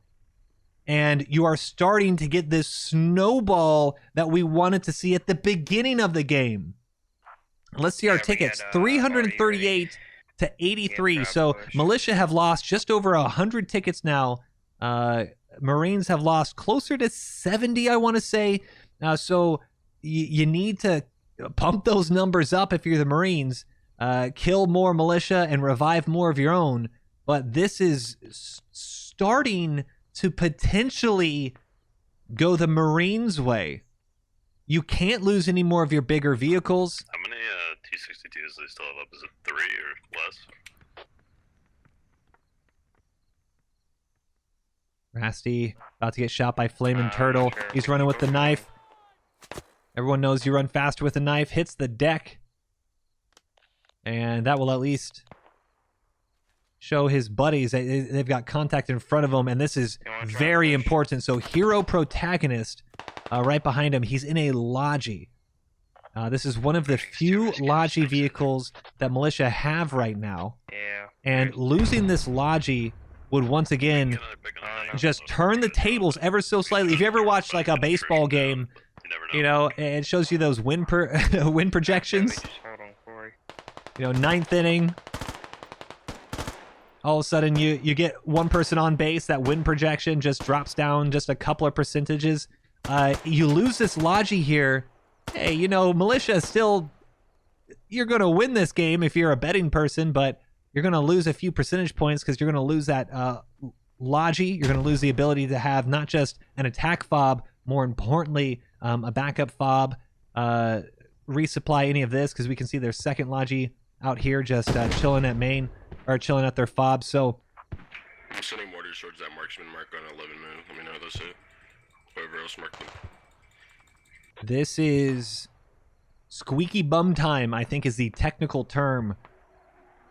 S1: and you are starting to get this snowball that we wanted to see at the beginning of the game. Let's see our tickets. 338 to 83. So Militia have lost just over 100 tickets now. Marines have lost closer to 70, I want to say. So you need to pump those numbers up if you're the Marines. Kill more militia and revive more of your own. But this is starting to potentially go the Marines' way. You can't lose any more of your bigger vehicles.
S5: How many T-62s do they still have up? Is it 3 or less?
S1: Rasty about to get shot by Flamin' Turtle. He's running with the knife. Everyone knows you run faster with a knife. Hits the deck. And that will at least show his buddies that they've got contact in front of them. And this is very important. So hero protagonist right behind him. He's in a Logi. This is one of the few Logi vehicles that Militia have right now. And losing this Logi would once again just turn the tables ever so slightly. If you ever watched like a baseball game, you know, it shows you those win projections. You know, 9th inning. All of a sudden you get one person on base, that win projection just drops down just a couple of percentages. You lose this Logi here. Hey, you know, Militia still, you're going to win this game if you're a betting person, but you're going to lose a few percentage points because you're going to lose that Logi. You're going to lose the ability to have not just an attack fob, more importantly, a backup fob, resupply any of this, because we can see their second Logi out here just chilling at main, or chilling at their fob. So
S5: I'm sending mortars towards that marksman mark on 11 move. Let me know those hit. Whoever else marked them.
S1: This is squeaky bum time, I think is the technical term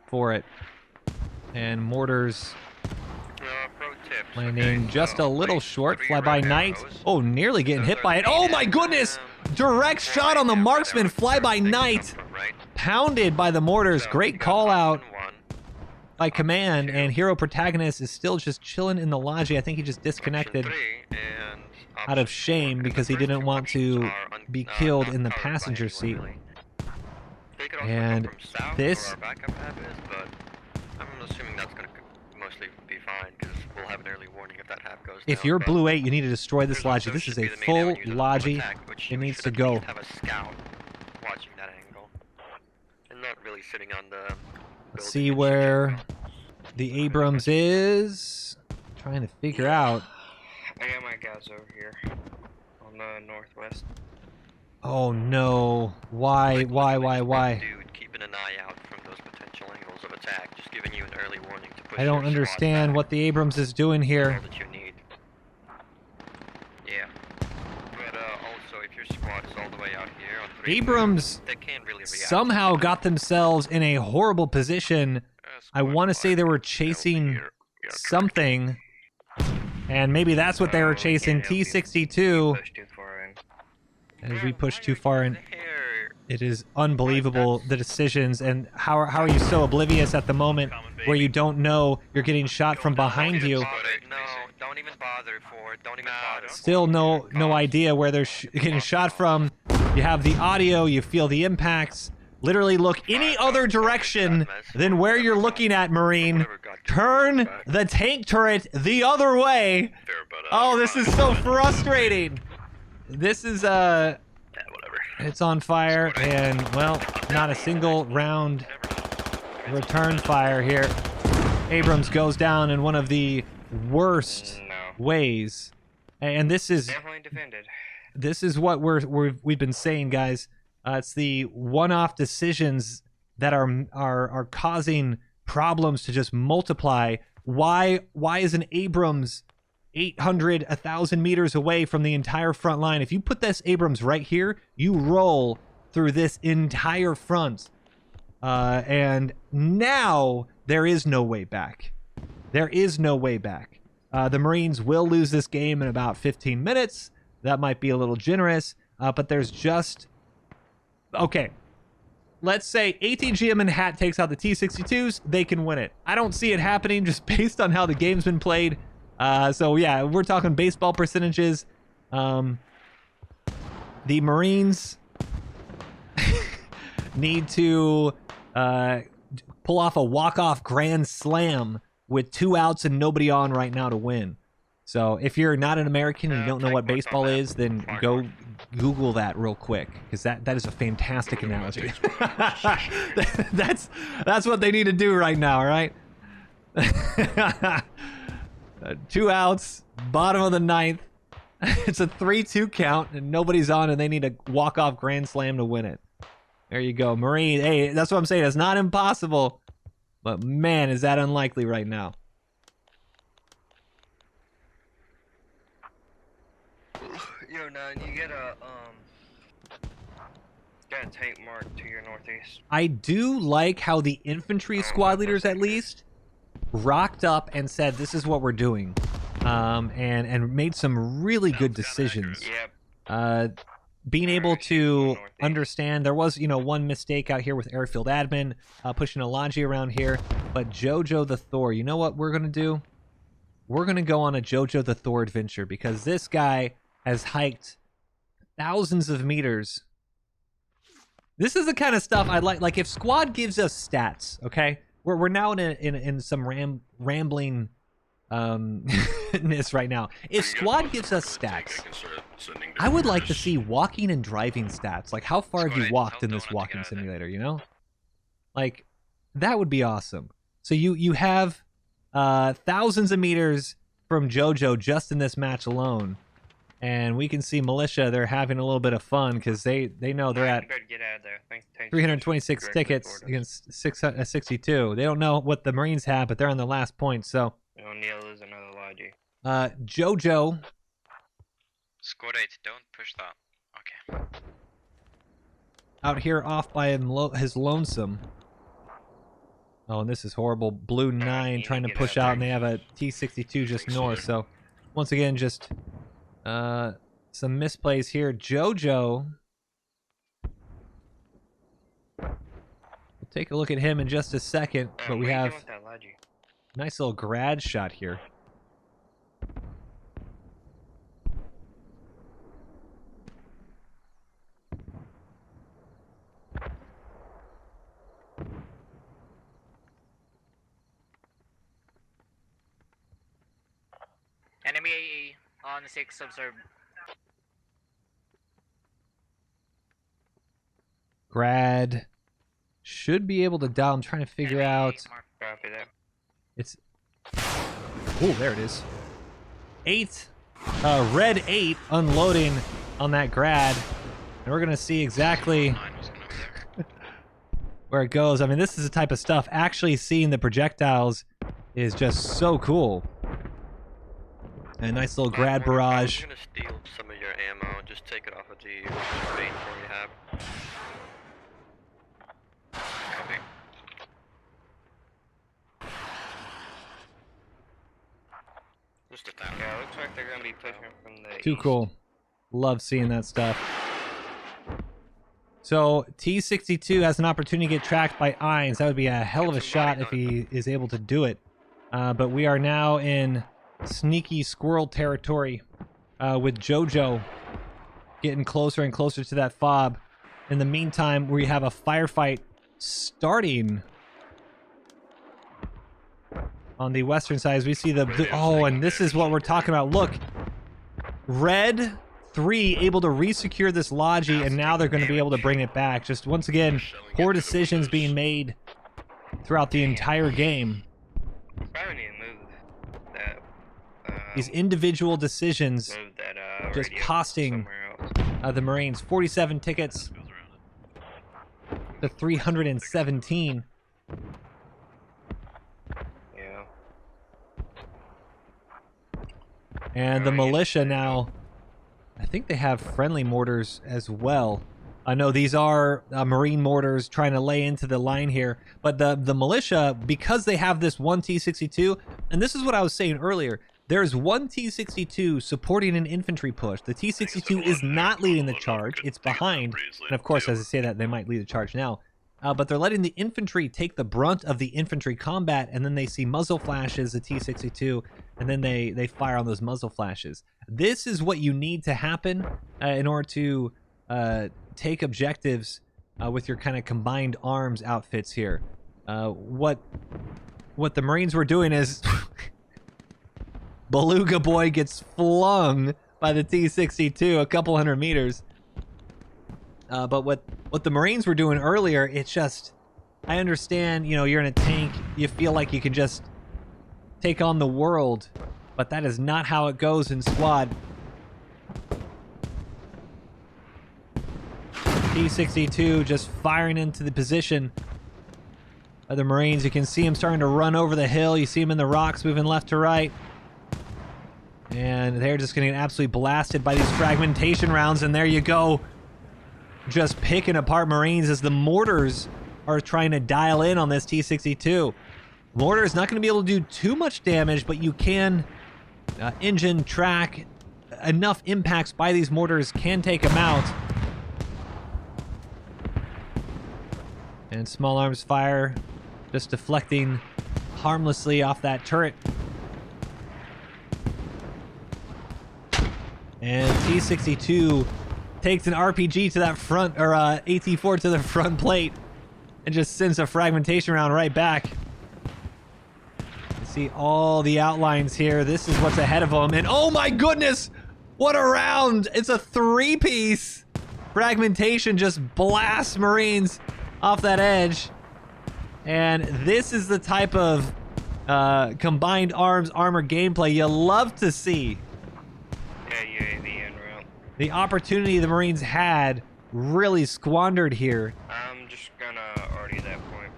S1: for it. And mortars landing just a little short. Flyby night. Oh, nearly getting hit by it. Oh my goodness! Direct shot on the marksman. Flyby night. Pounded by the mortars. Great call out by command. And hero protagonist is still just chilling in the Logi. I think he just disconnected out of shame because he didn't want to be killed in the passenger seat. And this,
S4: I'm assuming that's going to mostly be fine because we'll have an early warning if that half goes down.
S1: if you're blue 8, you need to destroy this Logi. This is a full Logi. It needs to go.
S4: Have a scout watching that angle and not really sitting on the.
S1: Let's see where the Abrams is. Trying to figure out.
S2: I got my guys over here on the northwest.
S1: Oh no! Why?
S4: Dude, keeping an eye out from those potential angles of attack, just giving you an early warning to push.
S1: I don't understand what the Abrams is doing here.
S4: That you need. Yeah. But also, if your squad is all the way out here on 3,
S1: Abrams
S4: they can't really react
S1: somehow got themselves in a horrible position. I want to say they were chasing something, and maybe that's what they were chasing. T-62. As we push too far in, it is unbelievable, the decisions, and how are you so oblivious at the moment where you don't know you're getting shot from behind you?
S4: No, don't even bother for it. Don't even bother.
S1: Still no idea where they're getting shot from. You have the audio, you feel the impacts. Literally look any other direction than where you're looking at, Marine. Turn the tank turret the other way. Oh, this is so frustrating. This is it's on fire, and well, not a single round return fire here. Abrams goes down in one of the worst ways, and this is
S2: definitely defended.
S1: This is what we've been saying, guys. It's the one-off decisions that are causing problems to just multiply. Why is an Abrams 800, 1,000 meters away from the entire front line? If you put this Abrams right here, you roll through this entire front. And now there is no way back. There is no way back. The Marines will lose this game in about 15 minutes. That might be a little generous, but there's just... Okay, let's say ATGM and Hat takes out the T-62s, they can win it. I don't see it happening just based on how the game's been played. So yeah, we're talking baseball percentages. The Marines need to pull off a walk-off grand slam with 2 outs and nobody on right now to win. So if you're not an American and you don't know what baseball is, then go Google that real quick, because that is a fantastic analogy. that's what they need to do right now, all right? 2 outs, bottom of the 9th. It's a 3-2 count, and nobody's on, and they need a walk-off grand slam to win it. There you go, Marine. Hey, that's what I'm saying. It's not impossible, but man, is that unlikely right now.
S2: Yo, now you get a tank mark to your northeast.
S1: I do like how the infantry squad leaders, at least, rocked up and said, "This is what we're doing," and made some really good decisions.
S2: Yep.
S1: Being able to understand, there was, you know, one mistake out here with Airfield Admin, pushing a Logi around here, but Jojo the Thor, you know what we're gonna do? We're gonna go on a Jojo the Thor adventure, because this guy has hiked thousands of meters. This is the kind of stuff I like. Like, if squad gives us stats, okay, we're now in some rambling ness right now. If squad gives us stats, I would like to see walking and driving stats. Like, how far have you walked in this walking simulator, you know? Like, that would be awesome. So you have thousands of meters from Jojo just in this match alone. And we can see Militia, they're having a little bit of fun, because they know they're at 326 tickets against 62. They don't know what the Marines have, but they're on the last point, so...
S2: O'Neill is another Logi.
S1: Jojo...
S3: Squad 8, don't push that. Okay.
S1: Out here off by his lonesome. Oh, and this is horrible. Blue 9 trying to push out, and they have a T-62 just north, so... Once again, just... some misplays here. Jojo. We'll take a look at him in just a second, but we have a nice little grad shot here.
S8: Enemy AE on the 6 observed.
S1: Grad should be able to dial. I'm trying to figure out.
S2: Copy that.
S1: It's. Oh, there it is. 8. Red 8 unloading on that grad. And we're going to see exactly where it goes. I mean, this is the type of stuff. Actually seeing the projectiles is just so cool. A nice little grad barrage.
S4: I'm gonna steal some of your ammo and just take it off of the main floor you have.
S3: Copy.
S4: Just a thousand.
S2: Yeah, looks like they're gonna be pushing from the
S1: Too
S2: east.
S1: cool. Love seeing that stuff. So T-62 has an opportunity to get tracked by Ines. That would be a hell of a shot if he is able to do it. But we are now in sneaky squirrel territory with Jojo getting closer and closer to that fob. In the meantime, we have a firefight starting on the western side. As we see the oh, and this is what we're talking about. Look, Red 3 able to resecure this Logi, and now they're going to be able to bring it back. Just once again, poor decisions being made throughout the entire game.
S2: Probably need to move that.
S1: These individual decisions
S2: Move that
S1: just
S2: radio
S1: costing
S2: somewhere else.
S1: the Marines 47 tickets. to 317.
S2: Yeah.
S1: And the militia now, I think they have friendly mortars as well. I know these are Marine mortars trying to lay into the line here, but the militia, because they have this one T-62, and this is what I was saying earlier, there's one T-62 supporting an infantry push. The T-62 is not leading the charge, it's behind, and of course, as I say that, they might lead the charge now. But they're letting the infantry take the brunt of the infantry combat, and then they see muzzle flashes, the T-62, and then they fire on those muzzle flashes. This is what you need to happen in order to take objectives with your kind of combined arms outfits here. What the Marines were doing is Beluga Boy gets flung by the T-62 a couple hundred meters. But what the Marines were doing earlier, it's just, I understand, you know, you're in a tank, you feel like you can just take on the world, but that is not how it goes in squad. T-62 just firing into the position of the Marines. You can see him starting to run over the hill. You see him in the rocks moving left to right. And they're just getting absolutely blasted by these fragmentation rounds, and there you go. Just picking apart Marines as the mortars are trying to dial in on this T-62. Mortar is not going to be able to do too much damage, but you can engine track. Enough impacts by these mortars can take them out. And small arms fire, just deflecting harmlessly off that turret. And T-62 takes an RPG to that front, or AT-4 to the front plate, and just sends a fragmentation round right back. You see all the outlines here. This is what's ahead of them, and oh my goodness, what a round! It's a three-piece. Fragmentation just blasts Marines off that edge, and this is the type of combined arms armor gameplay you love to see.
S2: Yeah, UAV en route.
S1: The opportunity the Marines had really squandered here.
S2: I'm just gonna already that point.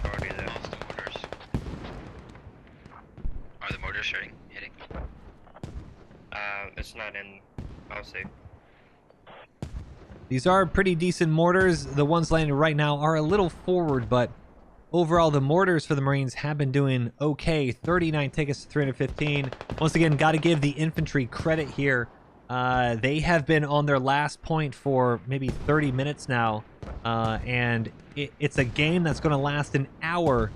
S2: Already that.
S3: Lost the mortars. Are the mortars hitting?
S2: It's not in. I'll see.
S1: These are pretty decent mortars. The ones landing right now are a little forward, but overall the mortars for the Marines have been doing okay. 39 tickets to 315. Once again, got to give the infantry credit here. They have been on their last point for maybe 30 minutes now, and it's a game that's going to last an hour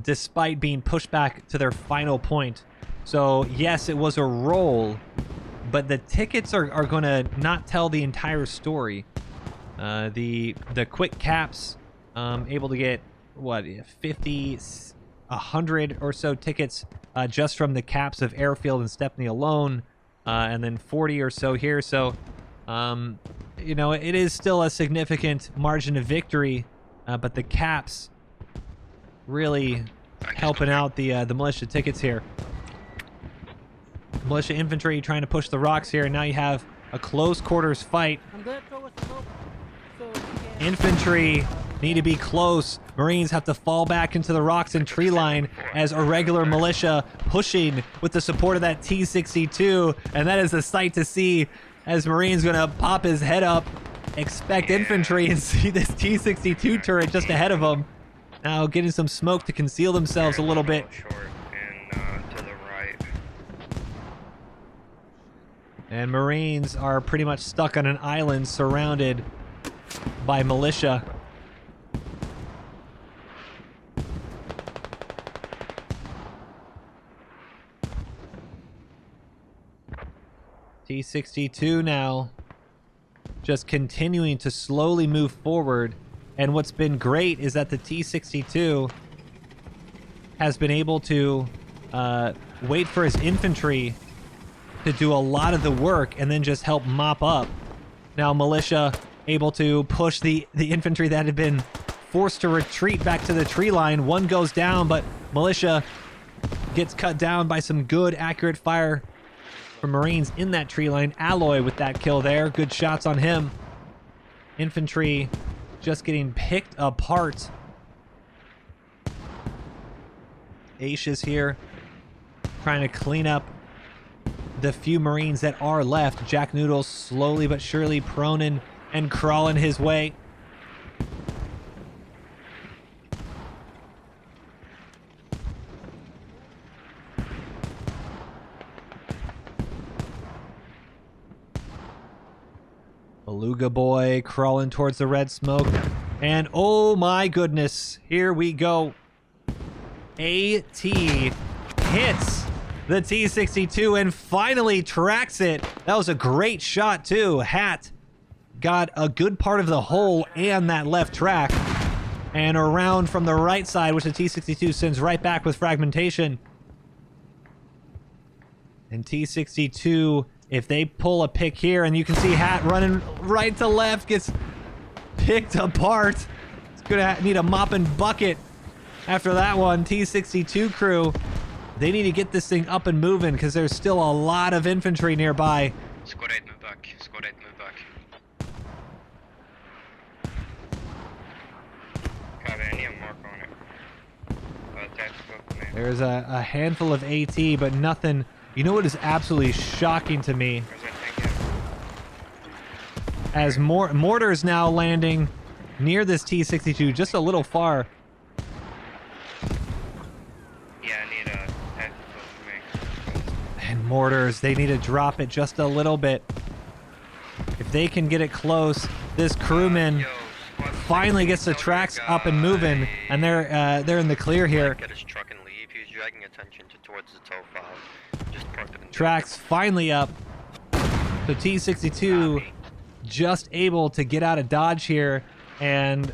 S1: despite being pushed back to their final point. So yes, it was a roll, but the tickets are going to not tell the entire story. The quick caps able to get what, 50, 100 or so tickets just from the caps of Airfield and Stepney alone, and then 40 or so here. So you know, it is still a significant margin of victory, but the caps really helping out the militia tickets here. Militia infantry trying to push the rocks here, and now you have a close quarters fight. Infantry need to be close. Marines have to fall back into the rocks and tree line as irregular militia pushing with the support of that T-62, and that is a sight to see as Marine's gonna pop his head up, expect infantry, and see this T-62 turret just ahead of him. Now getting some smoke to conceal themselves a little bit.
S2: Short and to the right.
S1: And Marines are pretty much stuck on an island surrounded by militia. T-62 now just continuing to slowly move forward. And what's been great is that the T-62 has been able to wait for his infantry to do a lot of the work and then just help mop up. Now militia able to push the infantry that had been forced to retreat back to the tree line. One goes down, but militia gets cut down by some good accurate fire from Marines in that tree line. Alloy with that kill there. Good shots on him. Infantry just getting picked apart. Aish is here, trying to clean up the few Marines that are left. Jack Noodles slowly but surely proning and crawling his way. Beluga Boy crawling towards the red smoke. And oh my goodness, here we go. AT hits the T-62 and finally tracks it. That was a great shot too. Hat got a good part of the hole and that left track. And around from the right side, which the T-62 sends right back with fragmentation. And T-62, if they pull a pick here, and you can see Hat running right to left, gets picked apart. It's gonna need a mop and bucket after that one. T-62 crew, they need to get this thing up and moving because there's still a lot of infantry nearby.
S3: Squad 8, move back. Squad 8, move back.
S2: Got it, I need a mark on it.
S1: There's a handful of AT, but nothing. You know what is absolutely shocking to me? As mortars now landing near this T-62, just a little far.
S2: Yeah, I need a tactical for me.
S1: And mortars, they need to drop it just a little bit. If they can get it close, this crewman finally gets the tracks up and moving, and they're in the clear here.
S4: Get his truck and leave. He was dragging attention towards the tow file. Just parked it in
S1: Tracks finally up. The T-62 just able to get out of dodge here, and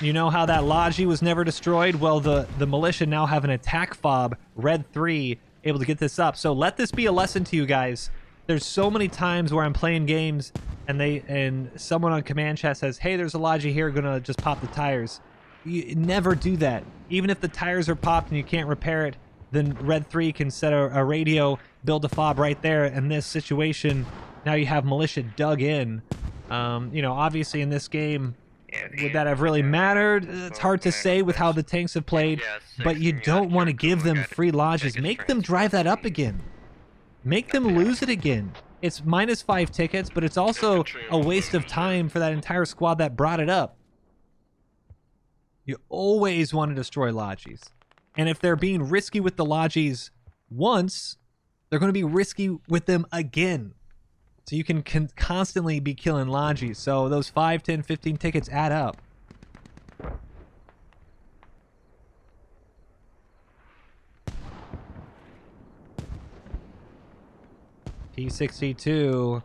S1: you know how that Logi was never destroyed? Well, the militia now have an attack fob, Red 3, able to get this up. So let this be a lesson to you guys. There's so many times where I'm playing games and someone on command chat says, hey, there's a Logi here, gonna just pop the tires. You never do that. Even if the tires are popped and you can't repair it, then Red 3 can set a radio, build a fob right there. In this situation, now you have militia dug in. You know, obviously in this game, would that have really mattered? It's hard to say with how the tanks have played, but you don't want to give them free lodges. Make them drive that up again. Make them lose it again. It's -5 tickets, but it's also a waste of time for that entire squad that brought it up. You always want to destroy lodges. And if they're being risky with the lodges once, they're going to be risky with them again. So you can constantly be killing lodges. So those 5, 10, 15 tickets add up. T-62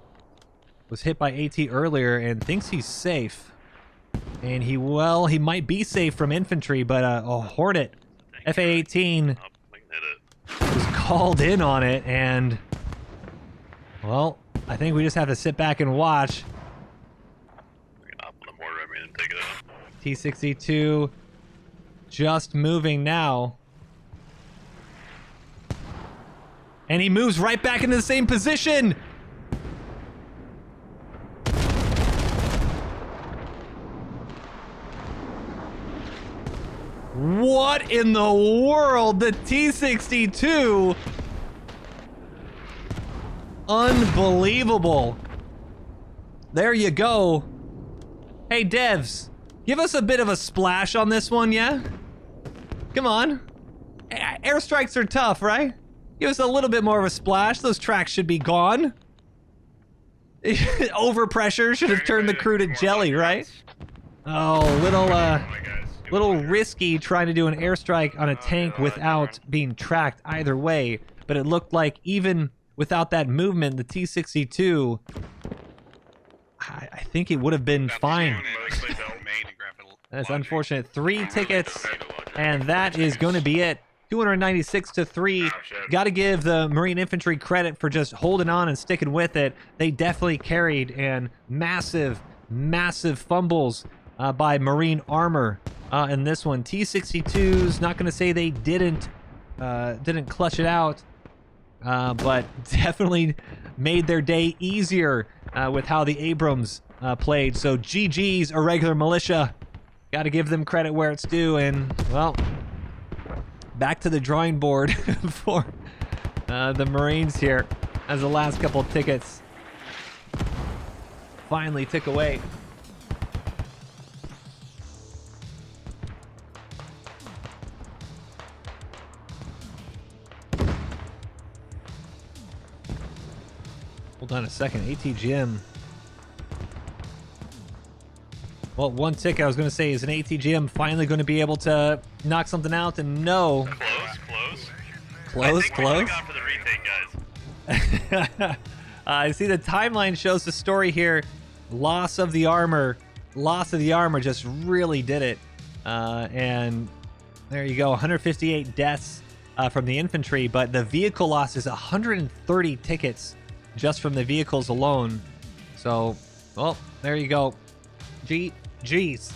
S1: was hit by AT earlier and thinks he's safe. And he might be safe from infantry, but a Hornet FA-18 was called in on it, and well, I think we just have to sit back and watch. T-62 just moving now. And he moves right back into the same position. What in the world? The T-62? Unbelievable. There you go. Hey, devs, give us a bit of a splash on this one, yeah? Come on. Airstrikes are tough, right? Give us a little bit more of a splash. Those tracks should be gone. Overpressure should have turned the crew to jelly, right? Oh, little risky trying to do an airstrike on a tank without being tracked either way. But it looked like even without that movement, the T-62, I think it would have been fine. That's unfortunate. 3 tickets, and that is going to be it. 296 to 3. Got to give the Marine Infantry credit for just holding on and sticking with it. They definitely carried, and massive fumbles by Marine Armor in this one. T-62s, not going to say they didn't clutch it out, but definitely made their day easier with how the Abrams played. So GG's Irregular Militia. Got to give them credit where it's due. And, well, back to the drawing board for the Marines here as the last couple of tickets finally tick away. Hold on a second, ATGM. Well, one tick I was going to say is an ATGM finally going to be able to knock something out, and no. Close.
S5: I think we should've gone for the retake, guys.
S1: I see the timeline shows the story here. Loss of the armor just really did it. And there you go, 158 deaths from the infantry, but the vehicle loss is 130 tickets just from the vehicles alone. So, well, there you go. GG's.